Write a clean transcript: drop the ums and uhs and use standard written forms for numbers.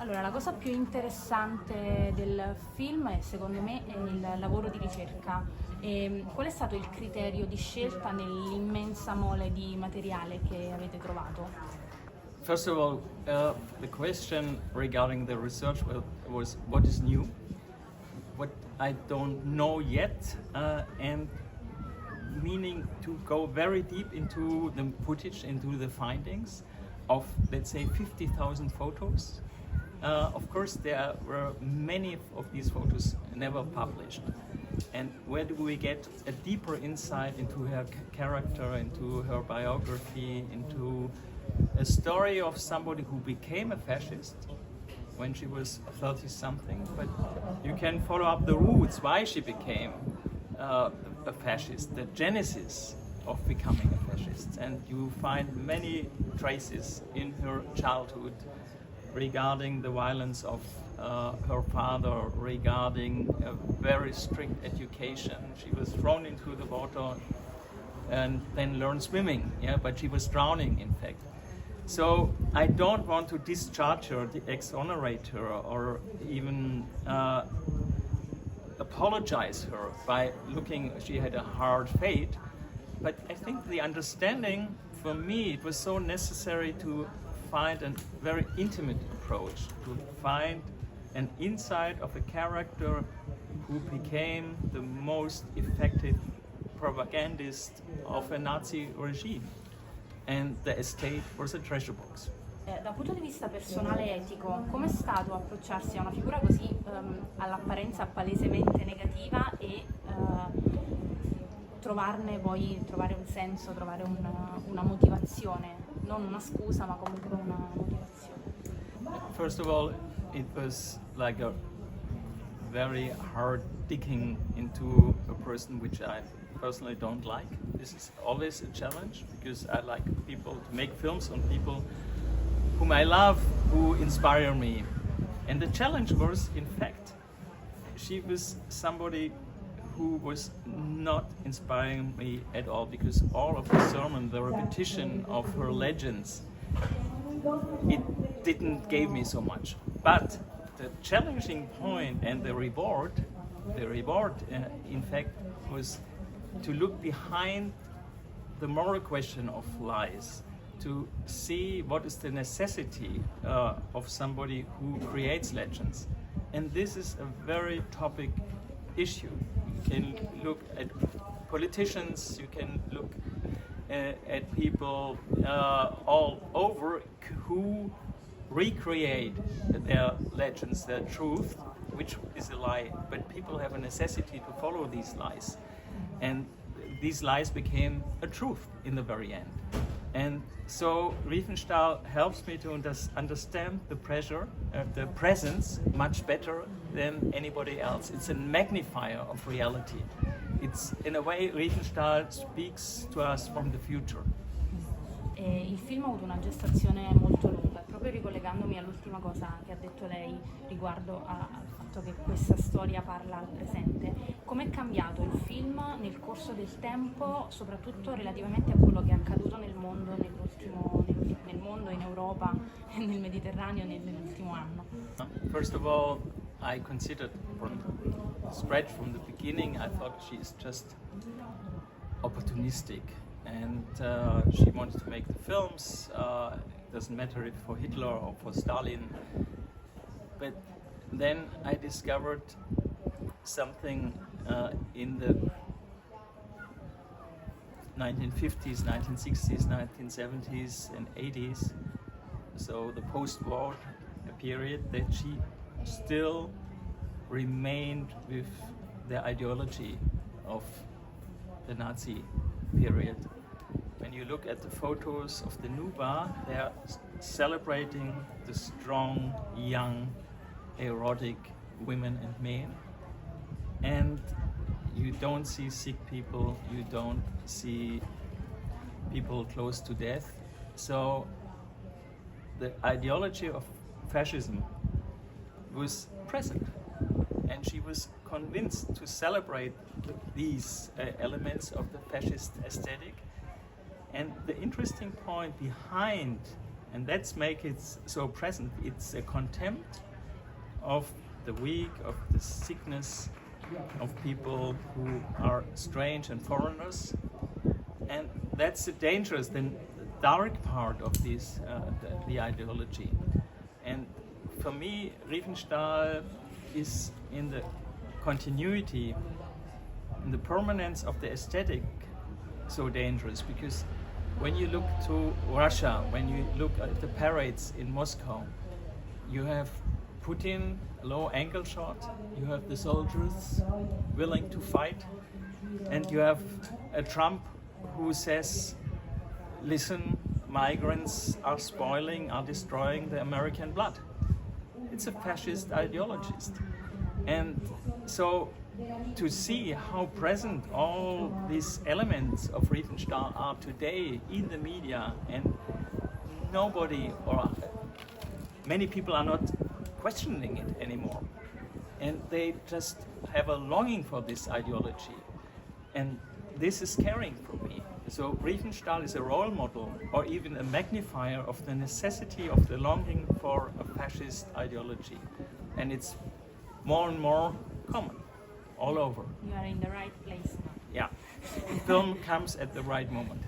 Allora, la cosa più interessante del film è, secondo me, è il lavoro di ricerca. Qual è stato il criterio di scelta nell'immensa mole di materiale che avete trovato? First of all, the question regarding the research was what is new, what I don't know yet, and meaning to go very deep into the footage, into the findings of, let's say, 50,000 photos. Of course, there were many of these photos never published. And where do we get a deeper insight into her character, into her biography, into a story of somebody who became a fascist when she was 30-something, but you can follow up the roots, why she became a fascist, the genesis of becoming a fascist. And you find many traces in her childhood regarding the violence of her father, regarding a very strict education. She was thrown into the water and then learned swimming, but she was drowning, in fact. So I don't want to discharge her, exonerate her, or even apologize her by looking, she had a hard fate. But I think the understanding, for me, it was so necessary to find a very intimate approach, to find an insight of a character who became the most effective propagandist of a Nazi regime. And the estate was a treasure box. Da un punto di vista personale e etico, com'è stato approcciarsi a una figura così all'apparenza palesemente negativa e trovare un senso, trovare una motivazione, non una scusa ma comunque una motivazione? First of all, it was like a very hard digging into a person which I personally don't like. This is always a challenge because I like people to make films on people whom I love, who inspire me. And the challenge was, in fact, she was somebody who was not inspiring me at all because all of the sermon, the repetition of her legends, it didn't give me so much. But the challenging point and the reward, in fact, was to look behind the moral question of lies, to see what is the necessity of somebody who creates legends. And this is a very topic issue. You can look at politicians, you can look at people all over who recreate their legends, their truth, which is a lie, but people have a necessity to follow these lies. And these lies became a truth in the very end. And so Riefenstahl helps me to understand the pressure, the presence much better than anybody else. It's a magnifier of reality. It's, in a way, Riefenstahl speaks to us from the future. Il film ha avuto una gestazione molto lunga, proprio ricollegandomi all'ultima cosa che ha detto lei riguardo al fatto che questa storia parla al presente. Com'è cambiato il film nel corso del tempo, soprattutto relativamente a quello che è accaduto nel mondo, nel mondo, in Europa e nel Mediterraneo nell'ultimo anno? First of all, I considered from scratch, from the beginning, I thought she's just opportunistic. And she wanted to make the films, it doesn't matter if for Hitler or for Stalin. But then I discovered something in the 1950s, 1960s, 1970s and 80s, so the post-war period, that she still remained with the ideology of the Nazi period. When you look at the photos of the Nuba, they are celebrating the strong, young, erotic women and men. And you don't see sick people, you don't see people close to death. So the ideology of fascism was present. And she was convinced to celebrate these elements of the fascist aesthetic. And the interesting point behind And that's make it so present. It's a contempt of the weak, of the sickness, of people who are strange and foreigners. And that's the dangerous, the dark part of this, the ideology. And for me, Riefenstahl is in the continuity, in the permanence of the aesthetic, so dangerous, because when you look to Russia, when you look at the parades in Moscow, you have Putin, a low ankle shot, you have the soldiers willing to fight, and you have a Trump who says, listen, migrants are spoiling, are destroying the American blood. It's a fascist ideologist. And so to see how present all these elements of Riefenstahl are today in the media, and nobody or many people are not questioning it anymore. And they just have a longing for this ideology. And this is scaring for me. So Riefenstahl is a role model, or even a magnifier of the necessity of the longing for a fascist ideology. And it's more and more common all over. You are in the right place now. Yeah, film comes at the right moment.